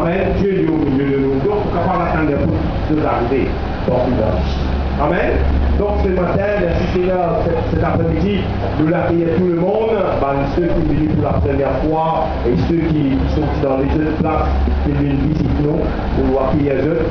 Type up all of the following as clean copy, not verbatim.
Amen. Dieu est au milieu de nous. Donc, on va attendre pour nous arriver dans une heure. Amen. Donc ce matin, merci Seigneur, cet après-midi, nous l'accueillons tout le monde, ceux qui sont venus pour la première fois et ceux qui sont dans les autres places, qui viennent visiter nous, pour accueillir eux.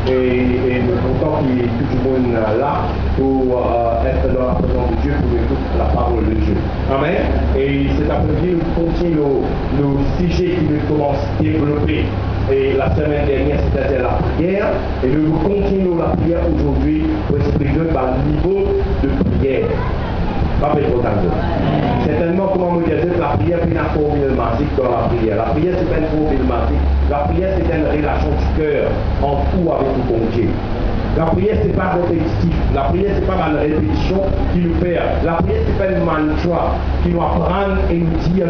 Et nous sommes contents qu'il y ait tout le monde là pour être dans la présence de Dieu, pour écouter la parole de Dieu. Amen. Et cet après-midi, nous continuons nos sujets qui nous commencent à développer. Et la semaine dernière, c'était la prière. Et nous continuons la prière aujourd'hui pour expliquer le niveau de prière. Pas trop tard. Certainement, comment me dire, la prière est une formule magique dans la prière. La prière, c'est pas une formule magique. La prière, c'est une relation du cœur en tout avec le bon Dieu. La prière, c'est pas répétitif. La prière, c'est pas la répétition qui nous perd. La prière, c'est pas une mantra qui nous apprend et nous dire.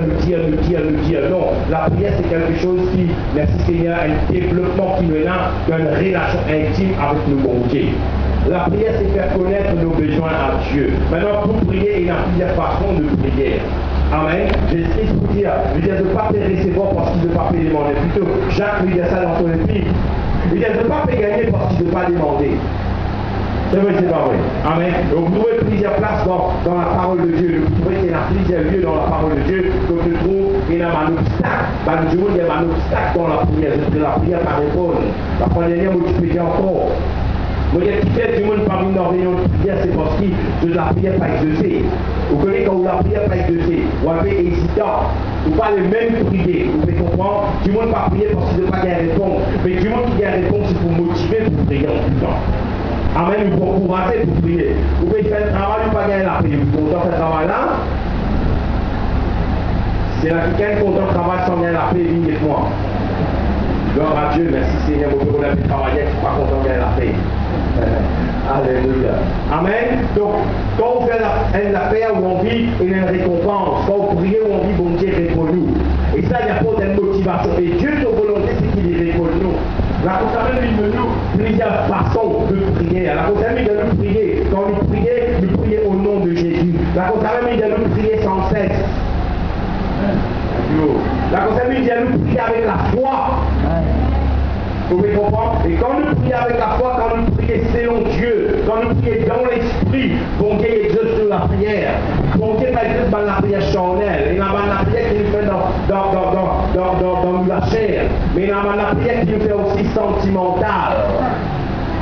Non. La prière, c'est quelque chose qui, merci Seigneur, un développement qui nous est là, une relation intime avec le bon Dieu. La prière, c'est faire connaître nos besoins à Dieu. Maintenant, pour prier, il y a plusieurs façons de prière. Amen. J'essaie de vous dire, je veux dire, de ne pas te recevoir parce qu'il ne veut pas te demander. Plutôt, Jacques lui dit ça dans son épître. Il dit, ne pas te gagner parce qu'il ne veut pas demander. C'est vrai, c'est pas vrai. Amen. Donc, vous trouvez plusieurs places dans la parole de Dieu. Vous trouvez qu'il y a plusieurs lieux dans la parole de Dieu. Donc, je trouve qu'il y a un obstacle. Il y a un obstacle dans la prière. C'est la prière par répondre. La première dernière, vous expliquez encore. Moi, il y a qui fait du monde parmi nos réunions de prière, c'est parce que de la prière pas exaucée. Vous connaissez quand la prière pas exaucée, vous avez hésitant, vous parlez même prier, vous pouvez comprendre, du monde pas prier parce qu'il ne veut pas gagner réponse, mais du monde qui gagne réponse, c'est pour motiver pour prier en tout temps. Amen, pour encourager pour prier. Vous pouvez faire le travail, vous ne pas gagner la prière. Vous pouvez faire ce travail-là. C'est là quelqu'un qui content de travail sans gagner la paix, dites-moi. Gloire à Dieu, merci Seigneur, vous pouvez travailler, qui n'est pas content de gagner la paix. Alléluia. Amen. Donc, quand on fait la paix où on vit, il y a une récompense. Quand on prie où on vit, bon Dieu répond nous. Et ça, il n'y a pas de motivation. Et Dieu, sa volonté, c'est qu'il répond nous. La Conseil lui donne nous plusieurs façons de prier. La Conseil lui donne nous prier. Quand nous prions au nom de Jésus. La Conseil lui donne nous prier sans cesse. La Conseil lui donne nous prier avec la foi. Vous pouvez comprendre? Et quand nous prions avec la foi, quand nous prions selon Dieu, quand nous prions dans l'esprit, bon Dieu exauce sur la prière. Bon Dieu pas exauce dans la prière charnelle. Il n'y a pas la prière qui nous fait dans la chair. Mais il y a la prière qui nous fait aussi sentimentale.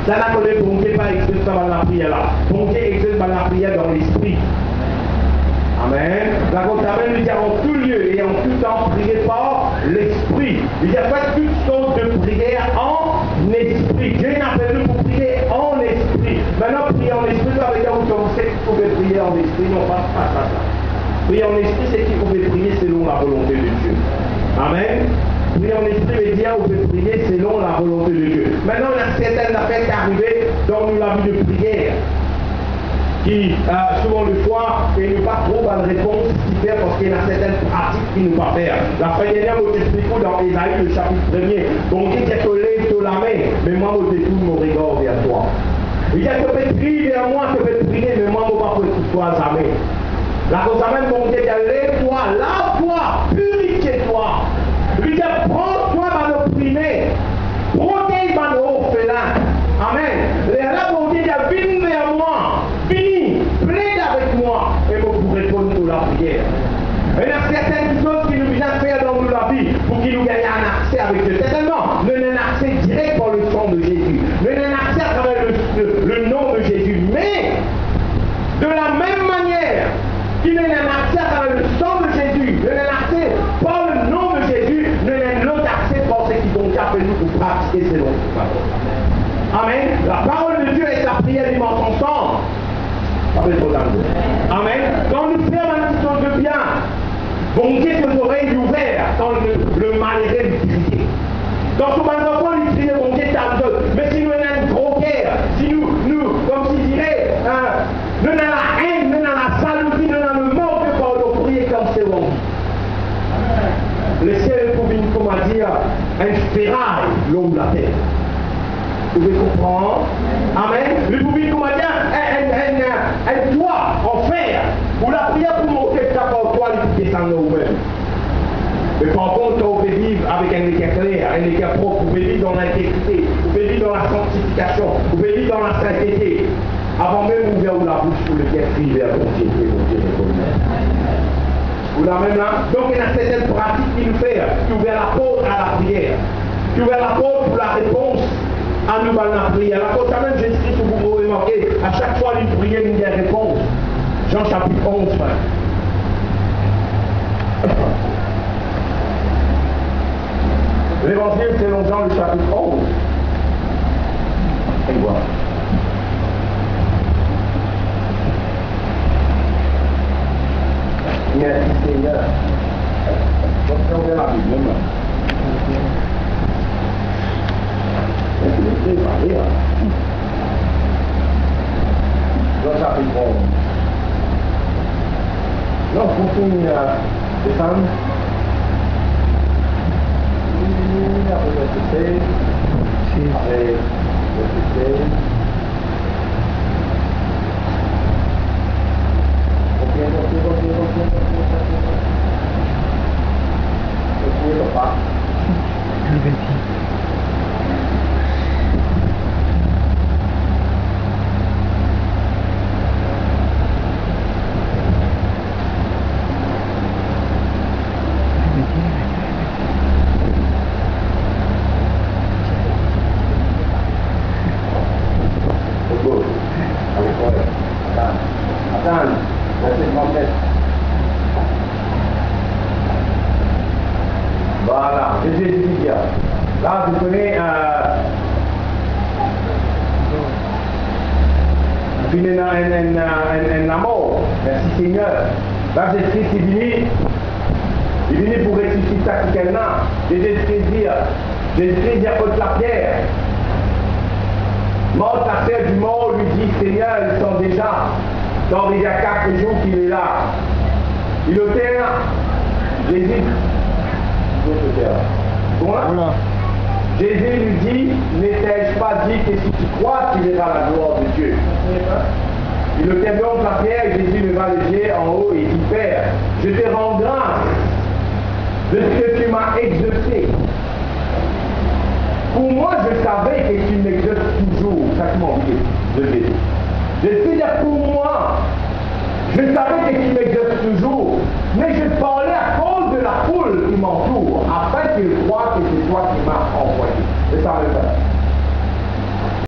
Ça n'a pas bon Dieu pas exauce dans la prière là. Bon Dieu exauce dans la prière dans l'esprit. Amen. La Conseil nous dit en tout lieu et en tout temps, priez par l'esprit. Il y a pas toutes sortes de prières en esprit. Dieu n'appelle nous pour prier en esprit. Maintenant, prier en esprit, ça veut dire que vous savez que vous pouvez prier en esprit. Non, pas ça. Prier en esprit, c'est qu'il faut prier selon la volonté de Dieu. Amen. Prier en esprit veut dire que vous pouvez prier selon la volonté de Dieu. Maintenant, il y a certaines affaires qui arrivent dans la vie de prière, qui souvent le choix et ne pas trop bonne réponse qui fait parce qu'il y a certaines pratiques qui ne pas faire. La fin dernière, je t'explique dans Ésaïe, le chapitre 1er. Donc, il dit que lève la main, mais moi, je détourne mon regard vers toi. Il dit que tu peux prier vers moi, tu peux prier, mais moi, je ne vais pas pour toi jamais. La chose même, mon Dieu, lève-toi, lave-toi, purifie-toi. Il dit, prends-toi dans l'opprimé, protège dans l'orphelin. Amen. Et là, mon Dieu, viens vers moi. Plaide avec moi et vous pourrez répondre à la prière. Il y a certaines choses qui nous viennent faire dans la vie pour qu'il nous gagne un accès avec Dieu. Certainement, nous avons un accès direct par le sang de Jésus. Nous avons un accès à travers le nom de Jésus. Mais, de la même manière qu'il y a un accès à travers le sang de Jésus, nous avons un accès par le nom de Jésus, nous avons l'autre accès par ce qui vont appeler nous pour pratiquer selon ce parole. Amen. La parole de Dieu et la prière dimanche ensemble. Amen. Quand nous faisons une chose de bien, bon Dieu que nos oreilles ouvertes quand le malheureux lui crie. Quand tout le monde lui crie, bon Dieu t'aime. Mais si nous avons une gros guerre, si nous, comme s'il dirait, nous avons la haine, nous avons la jalousie, nous avons le manque de parole, prier comme c'est bon. Le ciel pour venir, comment dire, inspirer l'homme de la terre. Vous pouvez comprendre? Amen. Le public, comment dire, un toit en fer, où la prière pour monter ça par toi, il descend nous-mêmes. Mais par contre, on peut vivre avec un éclair clair, un égard propre, vous pouvez vivre dans l'intégrité, vous pouvez vivre dans la sanctification, vous pouvez vivre dans la sainteté. Avant même ouvrir la bouche pour le dire, crier vers mon Dieu, vous la même là. Donc il y a certaines pratiques qu'il nous fait, qui ouvert la porte à la prière, qui ouvert la porte pour la réponse à nous dans la prière. La porte même Jésus-Christ, vous pouvez remarquer, à chaque fois une prière, il y a une réponse. Jean chapitre 11, frère. L'évangile selon Jean, le chapitre 11. Et voilà. Merci Seigneur. Donc on est la Bible maintenant. C'est parler. Jean chapitre 11. Non, continue à descendre. Après le verset 16. Après le verset 16. Voilà, je vais dire. Là, vous connaissez un amour. Merci Seigneur. Là, Jésus-Christ est venu. Il est venu pour ressusciter quelqu'un. Jésus-Christ dit contre la pierre. Mort la terre du mort lui dit Seigneur, ils sont déjà. Donc il y a 4 jours qu'il est là. Il était là. Jésus. Voilà. Jésus lui dit, n'ai-je pas dit que si tu crois, tu verras la gloire de Dieu. Il le tient donc la pierre et Jésus leva les yeux en haut et dit, Père, je te rends grâce de ce que tu m'as exaucé. Pour moi, je savais que tu m'exauces toujours. Ça qui m'a oublié de Jésus. Je sais dire pour moi, je savais que tu m'exauces toujours, mais je parlais à cause de la foule qui m'entoure, afin qu'ils croient que c'est toi qui m'as envoyé. C'est ça le fait.